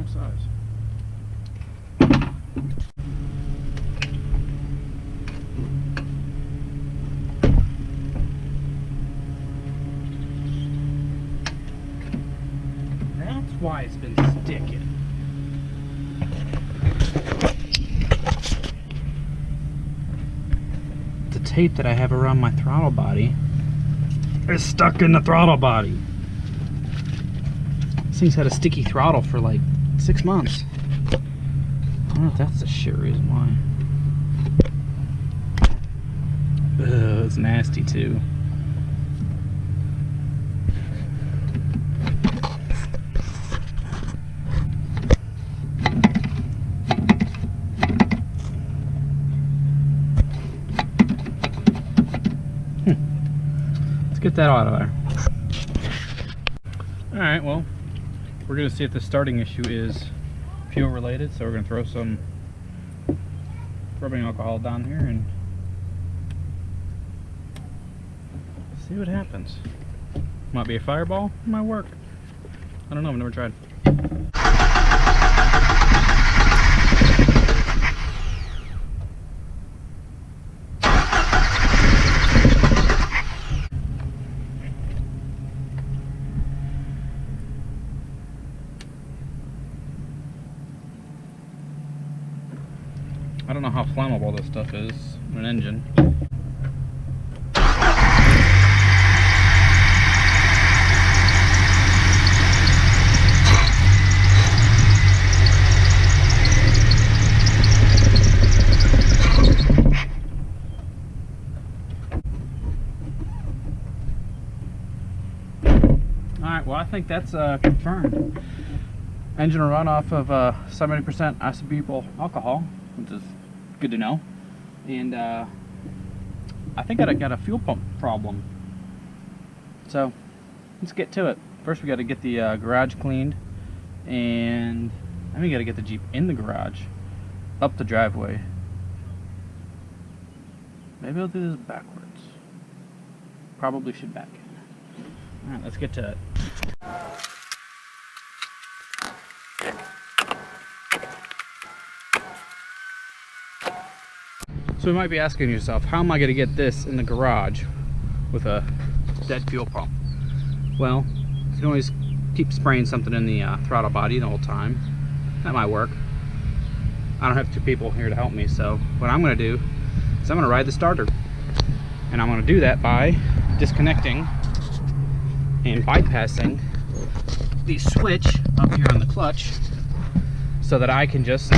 same size. That's why it's been sticking. The tape that I have around my throttle body is stuck in the throttle body. This thing's had a sticky throttle for like 6 months. I don't know if that's the shit reason why. Ugh, it's nasty too. Let's get that out of there. Alright, well, we're going to see if the starting issue is fuel related, so we're going to throw some rubbing alcohol down here and see what happens. Might be a fireball, might work. I don't know, I've never tried. I don't know how flammable this stuff is in an engine. Alright, well I think that's confirmed. Engine will run off of 70% isobutyl alcohol, which is good to know. And I think I got a fuel pump problem. So let's get to it. First we got to get the garage cleaned, and then we got to get the Jeep in the garage, up the driveway. Maybe I'll do this backwards. Probably should back in. Alright, let's get to it. So you might be asking yourself, how am I going to get this in the garage with a dead fuel pump? Well, you can always keep spraying something in the throttle body the whole time. That might work. I don't have 2 people here to help me, so what I'm going to do is I'm going to ride the starter. And I'm going to do that by disconnecting and bypassing the switch up here on the clutch so that I can just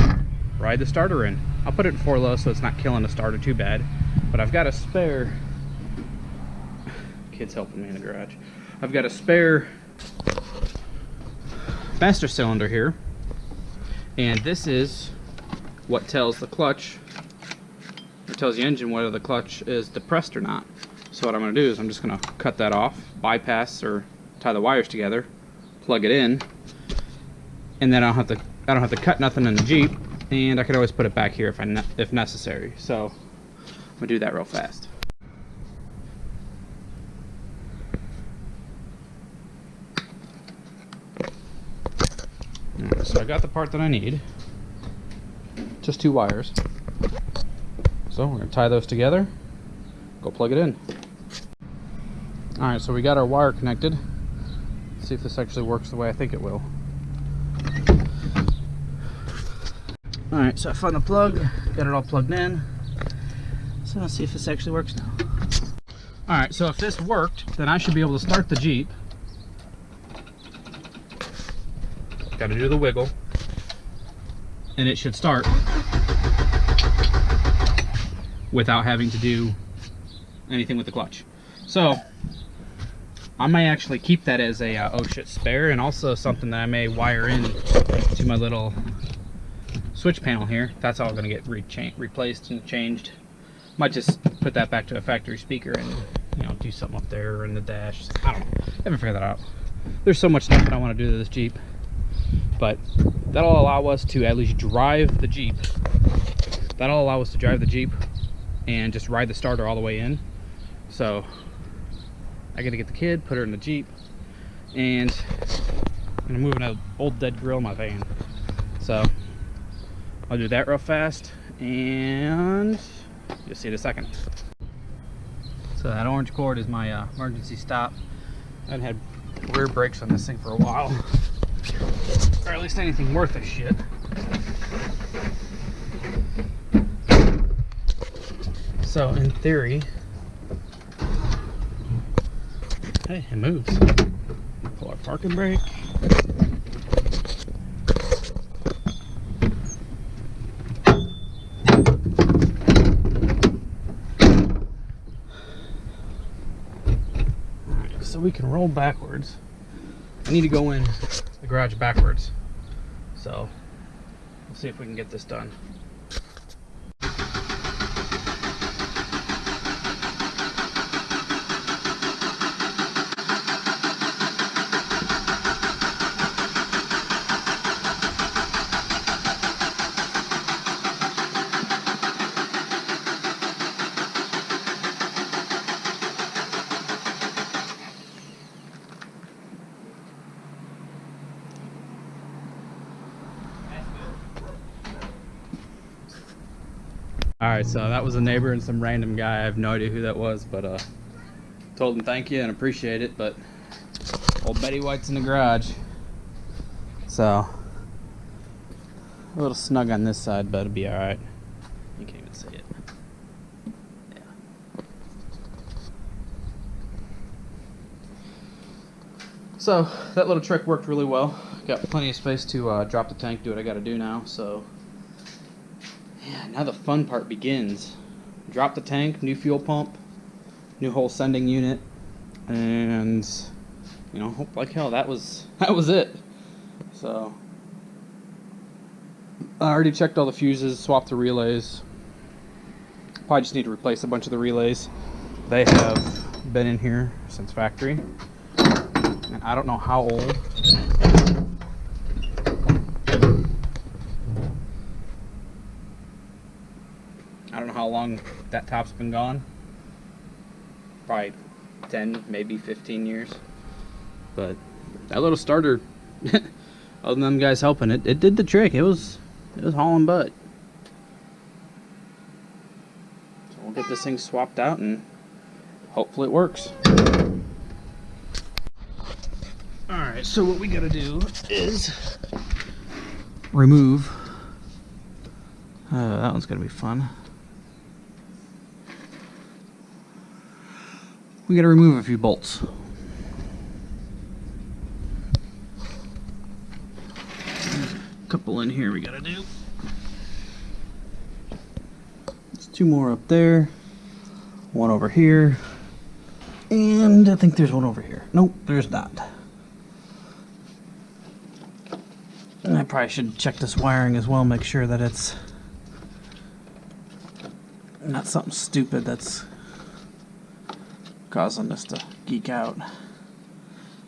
ride the starter in. I'll put it in 4 low so it's not killing the starter too bad, but I've got a spare, kids helping me in the garage, I've got a spare master cylinder here, and this is what tells the clutch, it tells the engine whether the clutch is depressed or not. So what I'm going to do is I'm just going to cut that off, bypass or tie the wires together, plug it in, and then I don't have to cut nothing in the Jeep. And I could always put it back here if necessary. So I'm gonna do that real fast. Right, so I got the part that I need. Just 2 wires. So we're gonna tie those together. Go plug it in. All right, so we got our wire connected. Let's see if this actually works the way I think it will. Alright, so I found the plug, got it all plugged in. So let's see if this actually works now. Alright, so if this worked, then I should be able to start the Jeep. Got to do the wiggle. And it should start without having to do anything with the clutch. So I may actually keep that as a oh shit spare, and also something that I may wire in to my little switch panel here. That's all going to get replaced and changed. Might just put that back to a factory speaker and, you know, do something up there in the dash. I don't know. Haven't figured that out. There's so much stuff that I want to do to this Jeep, but that'll allow us to at least drive the Jeep. That'll allow us to drive the Jeep and just ride the starter all the way in. So I got to get the kid, put her in the Jeep, and I'm moving an old dead grill in my van. So I'll do that real fast and you'll see it in a second. So that orange cord is my emergency stop. I haven't had rear brakes on this thing for a while, or at least anything worth a shit. So in theory, hey, it moves. Pull our parking brake. Alright, so we can roll backwards. I need to go in the garage backwards. So we'll see if we can get this done. Alright, so that was a neighbor and some random guy. I have no idea who that was, but told him thank you and appreciate it, but old Betty White's in the garage. So a little snug on this side, but it'll be alright. You can't even see it. Yeah. So that little trick worked really well. Got plenty of space to drop the tank, do what I gotta do now, so yeah, now the fun part begins. Drop the tank, new fuel pump, new whole sending unit, and you know, hope like hell that was it. So I already checked all the fuses, swapped the relays. Probably just need to replace a bunch of the relays. They have been in here since factory, and I don't know how old. I don't know how long that top's been gone. Probably 10, maybe 15 years. But that little starter, other than them guys helping, it did the trick. It was hauling butt. So we'll get this thing swapped out and hopefully it works. Alright, so what we gotta do is remove. That one's gonna be fun. We gotta remove a few bolts. A couple in here we gotta do. There's two more up there, one over here, and I think there's one over here. Nope, there's not. And I probably should check this wiring as well, make sure that it's not something stupid that's causing us to geek out.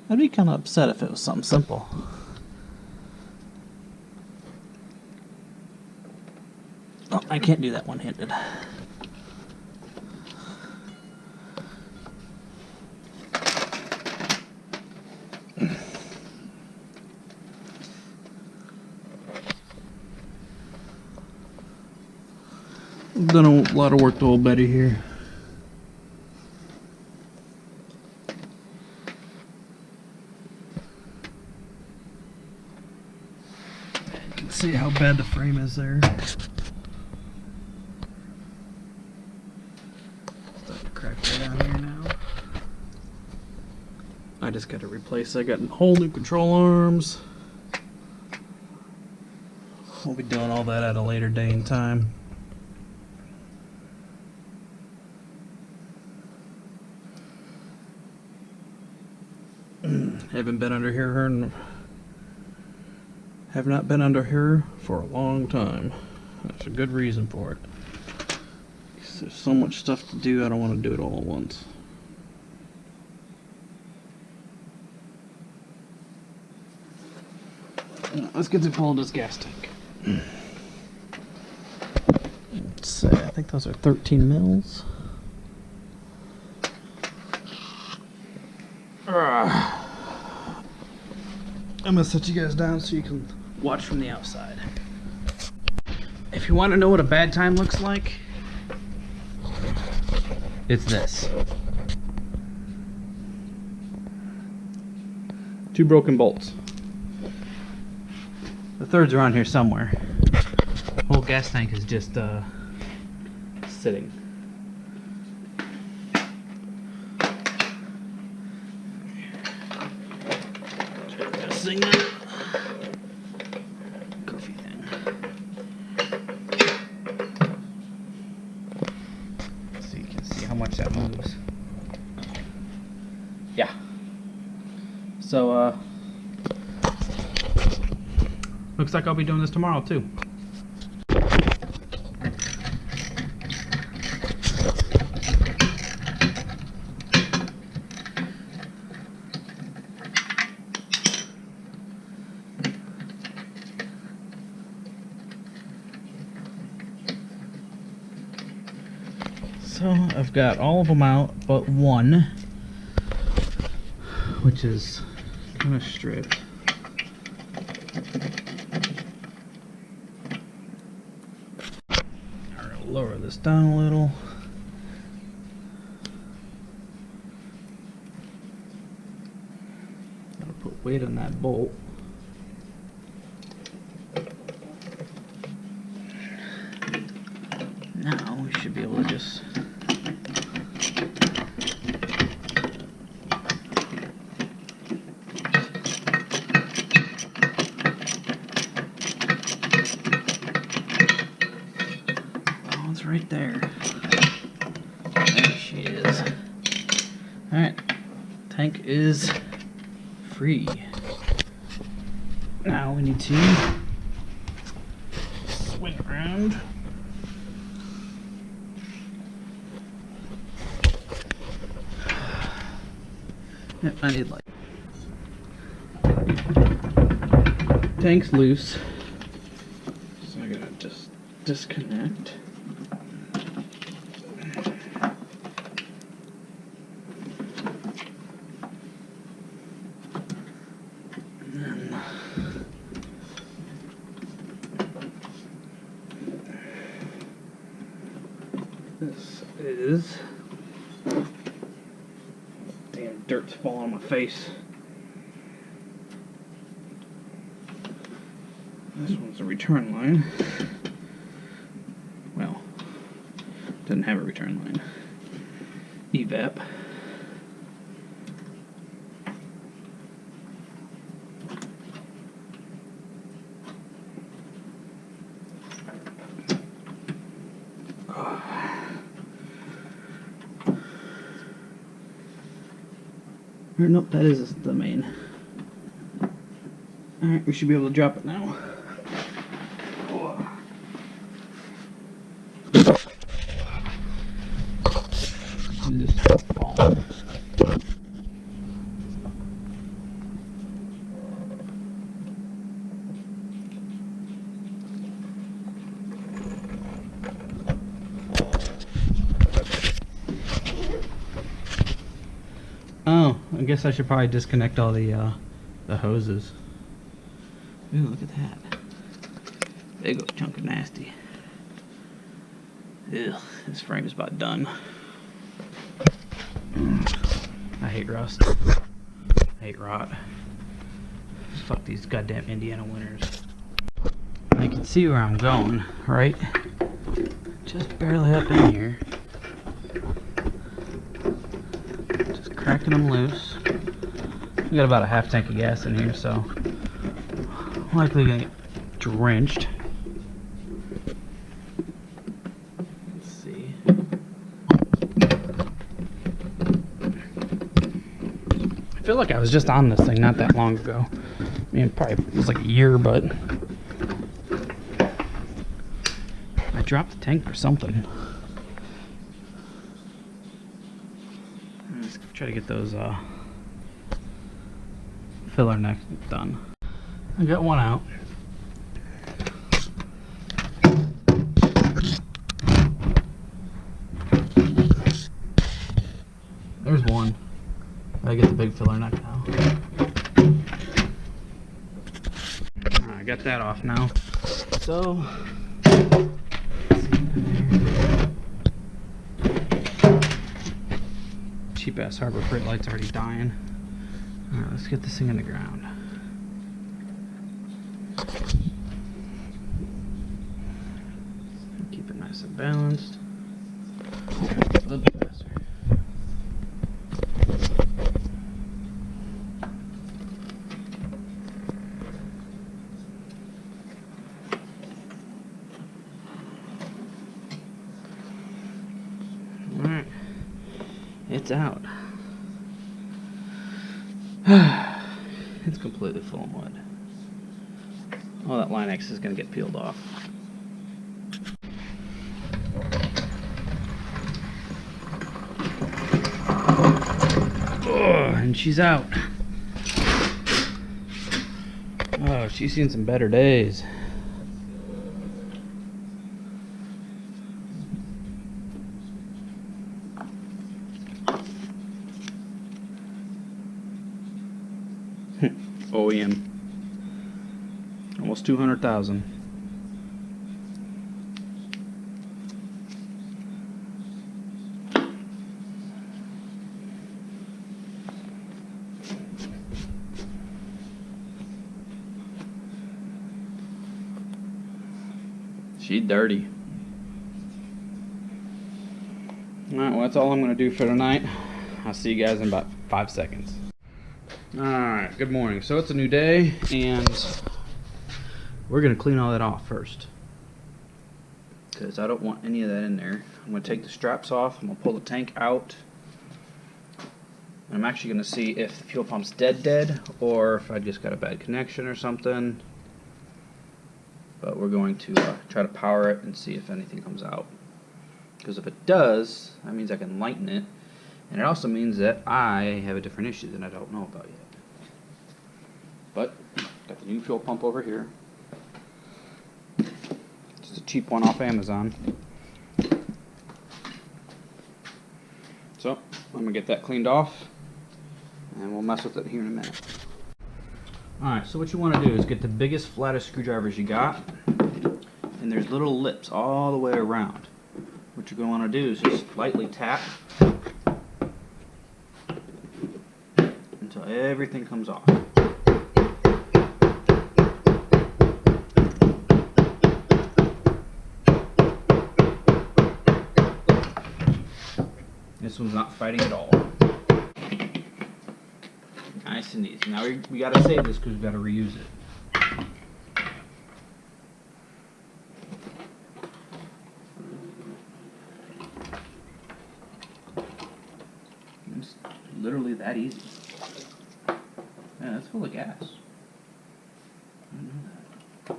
I'd be kind of upset if it was something simple. Oh, I can't do that one-handed. Done a lot of work to old Betty here. You can see how bad the frame is there. Starting to crack right down here now. I just got to replace. I got whole new control arms. We'll be doing all that at a later day and time. Haven't been under here and have not been under here for a long time. That's a good reason for it. There's so much stuff to do, I don't want to do it all at once. Let's get to pull this gas tank. Let's see, I think those are 13 mils. I'm gonna set you guys down so you can watch from the outside. If you want to know what a bad time looks like, it's this. 2 broken bolts. The third's around here somewhere. The whole gas tank is just sitting. Check this thing out. Goofy thing. So you can see how much that moves. Yeah. So looks like I'll be doing this tomorrow too. So I've got all of them out but one, which is kind of stripped. I'll lower this down a little. Gotta put weight on that bolt. Now we should be able to just right there. There she is. Alright. Tank is free. Now we need to swing around. Yep, I need light. Tank's loose. So I gotta just disconnect. This is... Damn dirt's falling on my face. This one's a return line. Well, doesn't have a return line. Evap. Nope, that is the main. Alright, we should be able to drop it now. Oh, I guess I should probably disconnect all the hoses. Ooh, look at that. Big old chunk of nasty. Ew, this frame is about done. I hate rust. I hate rot. Fuck these goddamn Indiana winters. I can see where I'm going, right? Just barely up in here. Just cracking them loose. We got about a half tank of gas in here, so likely gonna get drenched. Let's see. I feel like I was just on this thing not that long ago. I mean, probably it was like a year, but I dropped the tank for something. Let's try to get those filler necks done. I got one out. There's one. I get the big filler neck now. I got that off now. So, cheap ass Harbor Freight light's already dying. Alright, let's get this thing in the ground. Keep it nice and balanced. A little bit faster. Alright. It's out. It's completely full of mud. Oh, that Line-X is going to get peeled off. Oh, and she's out. Oh, she's seen some better days. OEM. Almost 200,000. She's dirty. Alright, well that's all I'm going to do for tonight. I'll see you guys in about 5 seconds. Alright, good morning. So it's a new day, and we're going to clean all that off first, because I don't want any of that in there. I'm going to take the straps off, I'm going to pull the tank out, and I'm actually going to see if the fuel pump's dead, or if I just got a bad connection or something. But we're going to try to power it and see if anything comes out, because if it does, that means I can lighten it, and it also means that I have a different issue that I don't know about yet. But got the new fuel pump over here. Just a cheap one off Amazon. So I'm gonna get that cleaned off, and we'll mess with it here in a minute. Alright, so what you want to do is get the biggest, flattest screwdrivers you got, and there's little lips all the way around. What you're going to want to do is just lightly tap until everything comes off. This one's not fighting at all. Nice and easy. Now we got to save this because we've got to reuse it. It's literally that easy. Yeah, that's full of gas. I didn't know that.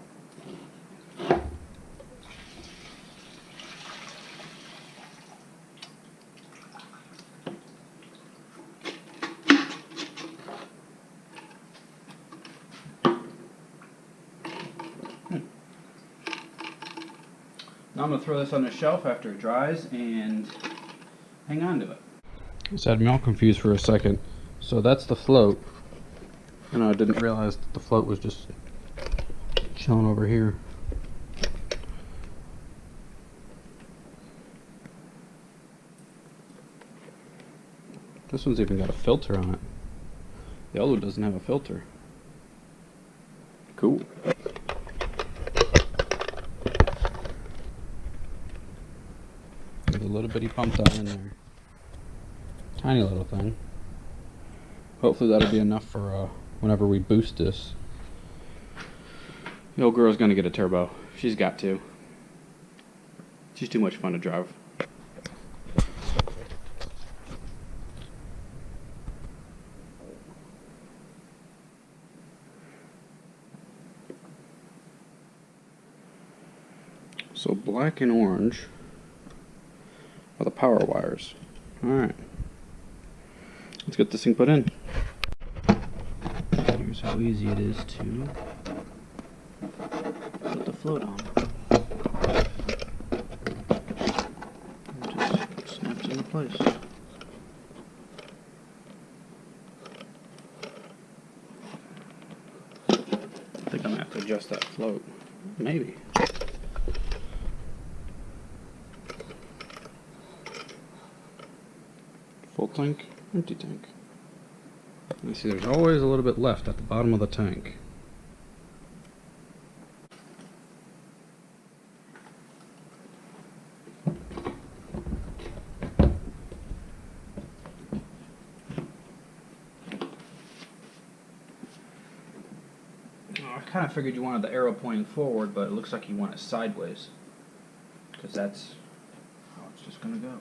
Now I'm going to throw this on the shelf after it dries and hang on to it. Just had me all confused for a second. So that's the float. And I didn't realize that the float was just chilling over here. This one's even got a filter on it. The other one doesn't have a filter. Cool. There's a little bitty pump down in there. Tiny little thing. Hopefully that'll be enough for whenever we boost this. The old girl's gonna get a turbo. She's got to. She's too much fun to drive. So black and orange are the power wires. Alright. Let's get this thing put in. Here's how easy it is to put the float on. It just snaps into place. The I don't have to adjust that float. Maybe. Full tank, empty tank. You see there's always a little bit left at the bottom of the tank. I kind of figured you wanted the arrow pointing forward, but it looks like you want it sideways, because that's how it's just going to go.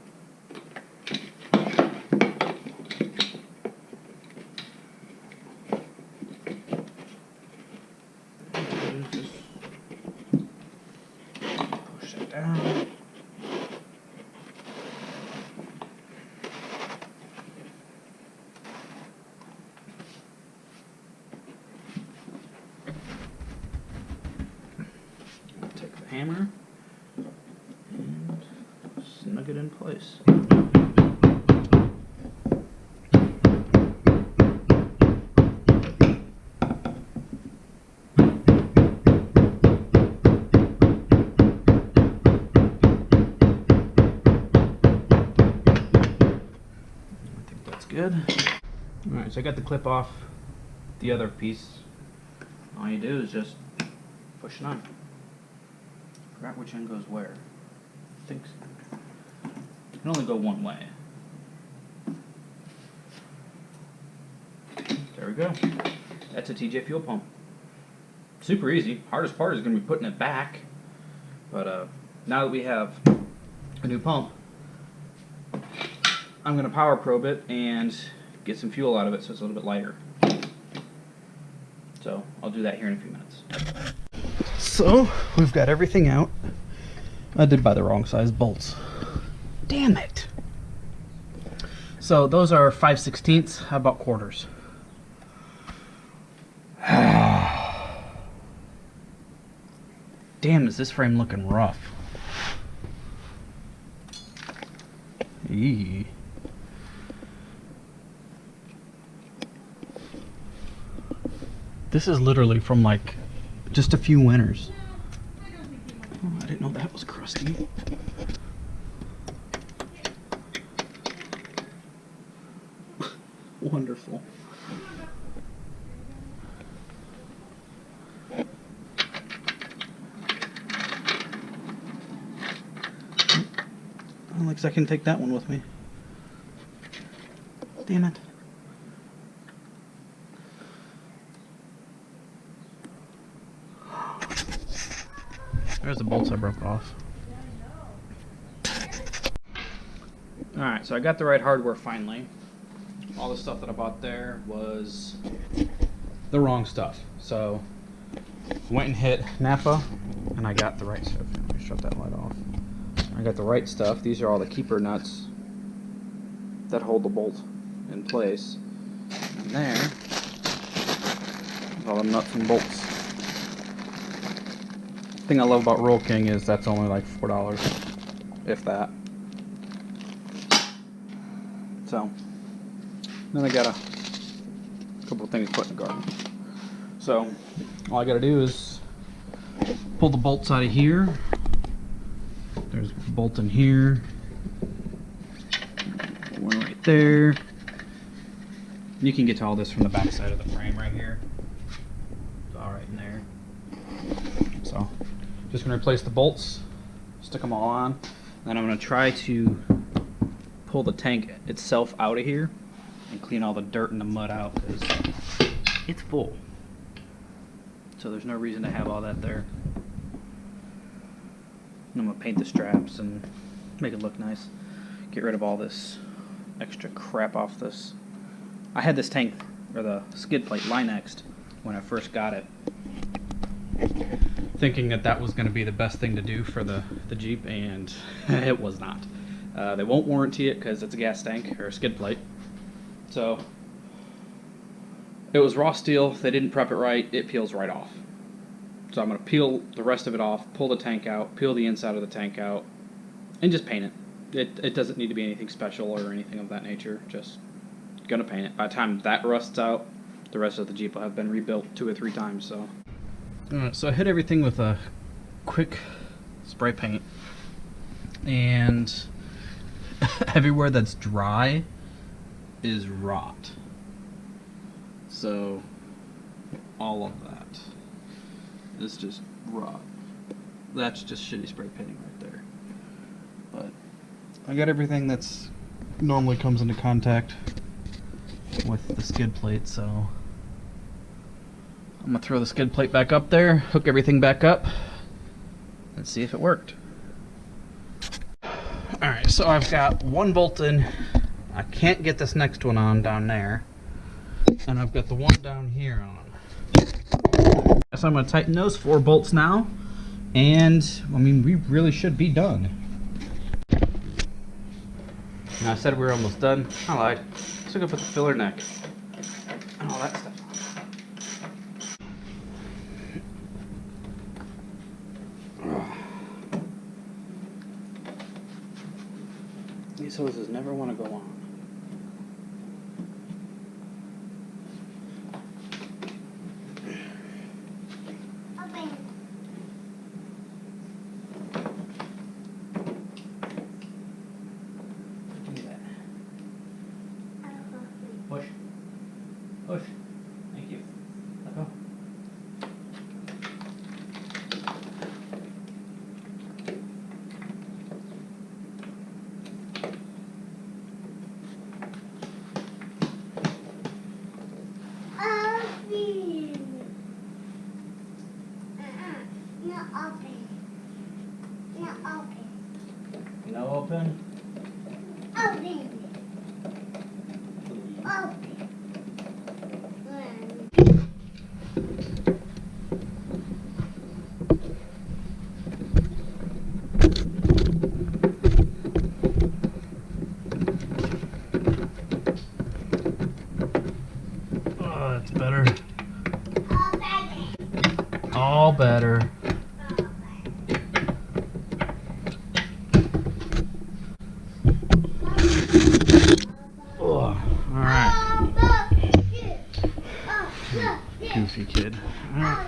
Just push it down. Take the hammer and snug it in place. Good. Alright, so I got the clip off the other piece. All you do is just push it on. Forgot which end goes where. I think so. It can only go one way. There we go. That's a TJ fuel pump. Super easy. Hardest part is going to be putting it back. But now that we have a new pump, I'm going to power probe it and get some fuel out of it so it's a little bit lighter. So I'll do that here in a few minutes. So we've got everything out. I did buy the wrong size bolts. Damn it. So those are 5/16. How about quarters? Damn, is this frame looking rough? Eee. This is literally from like just a few winters. Oh, I didn't know that was crusty. Wonderful. Alex, I can take that one with me. Damn it. There's the bolts I broke off. Alright, so I got the right hardware finally. All the stuff that I bought there was the wrong stuff. So went and hit Napa and I got the right stuff. Let me shut that light off. I got the right stuff. These are all the keeper nuts that hold the bolt in place. And there, all the nuts and bolts. The thing I love about Roll King is that's only like $4, if that. So, then I got a couple of things put in the garbage. So, all I gotta do is pull the bolts out of here. There's a bolt in here. One right there. You can get to all this from the back side of the frame right here. It's all right in there. So, just gonna replace the bolts, stick them all on, then I'm gonna try to pull the tank itself out of here and clean all the dirt and the mud out because it's full. So there's no reason to have all that there. I'm gonna paint the straps and make it look nice. Get rid of all this extra crap off this. I had this tank, or the skid plate, Linexed when I first got it, thinking that that was going to be the best thing to do for the Jeep, and it was not. They won't warranty it because it's a gas tank or a skid plate. So it was raw steel. They didn't prep it right. It peels right off. So I'm going to peel the rest of it off, pull the tank out, peel the inside of the tank out, and just paint it. It doesn't need to be anything special or anything of that nature. Just going to paint it. By the time that rusts out, the rest of the Jeep will have been rebuilt 2 or 3 times. So Alright, so I hit everything with a quick spray paint, and everywhere that's dry is rot. So all of that is just rot. That's just shitty spray painting right there. But I got everything that's normally comes into contact with the skid plate, so I'm gonna throw the skid plate back up there, hook everything back up, and see if it worked. Alright, so I've got one bolt in. I can't get this next one on down there. And I've got the one down here on. So I'm gonna tighten those 4 bolts now. And, I mean, we really should be done. Now, I said we were almost done. I lied. Still gonna put the filler neck and all that stuff on. These hoses never want to go on. Push. Push. Thank you. Let go. Not open. Not open. No open? Open. Oh, that's better. All better. Oh, alright. Goofy kid. Alright.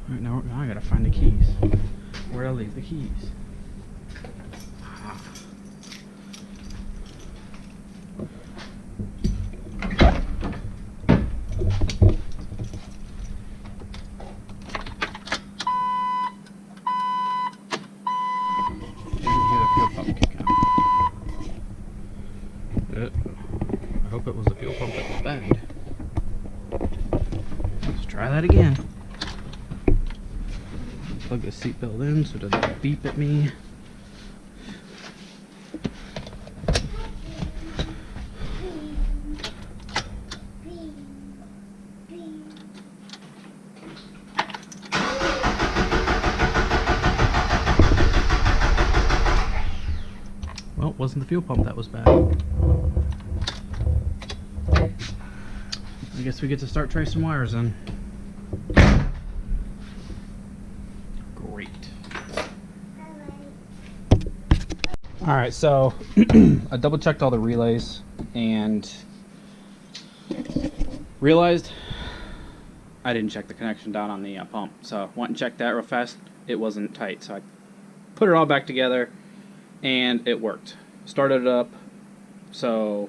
Alright, now I gotta find the keys. Where'd I leave the keys? I hope it was the fuel pump that was bad. Let's try that again. Plug the seatbelt in so it doesn't beep at me. Well, it wasn't the fuel pump that was bad. I guess we get to start tracing wires in. Great. Alright, so I double checked all the relays and realized I didn't check the connection down on the pump. So went and checked that real fast. It wasn't tight, so I put it all back together and it worked. Started it up, so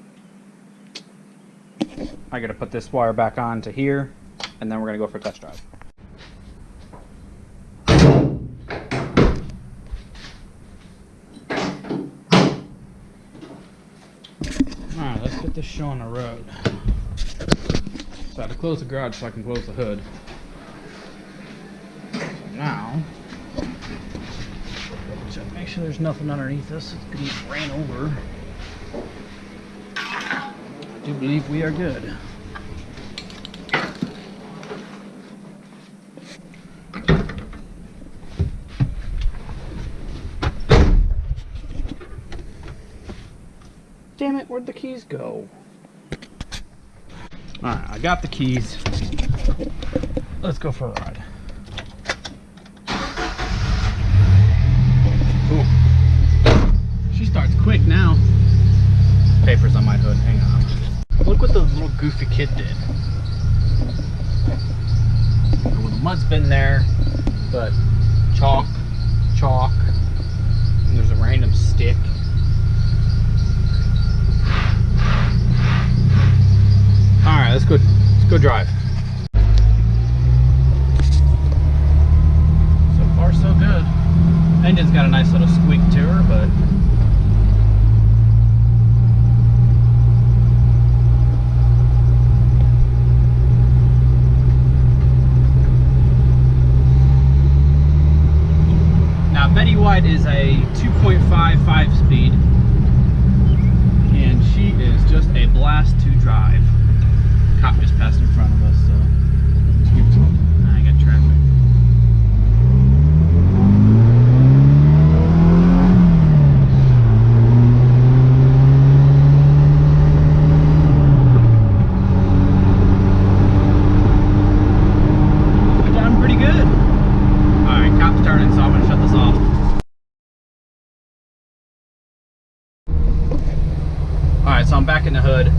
I gotta put this wire back on to here, and then we're gonna go for a test drive. Alright, let's get this show on the road. So I had to close the garage so I can close the hood. So now, check, make sure there's nothing underneath this. It's gonna get ran over. I do believe we are good. Damn it, where'd the keys go? Alright, I got the keys. Let's go for a ride. Ooh. She starts quick now. Papers on my hood, hang on. Look what the little goofy kid did. mud's been there, but chalk, and there's a random stick. Alright, let's go drive. So far so good. Engine's got a nice little squeak to her, but Betty White is a 2.5 5-speed, and she is just a blast to drive. Cop just passed in front of us, so I got traffic. We're doing pretty good. Alright, cop's turning, so I'm going to shut this off. Alright, so I'm back in the hood.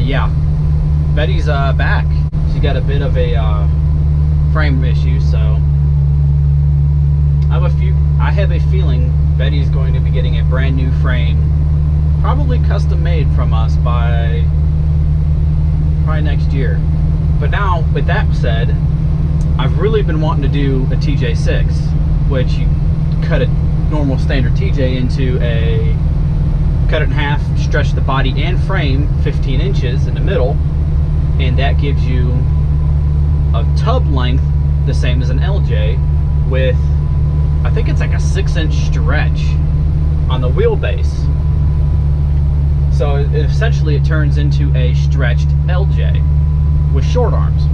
Yeah, Betty's back. She got a bit of a frame issue, so I have a feeling Betty's going to be getting a brand new frame, probably custom made from us by probably next year. But now, with that said, I've really been wanting to do a TJ6, which you cut a normal standard TJ into a, cut it in half, stretch the body and frame 15 inches in the middle, and that gives you a tub length the same as an LJ with, I think it's like a 6-inch stretch on the wheelbase. So essentially it turns into a stretched LJ with short arms.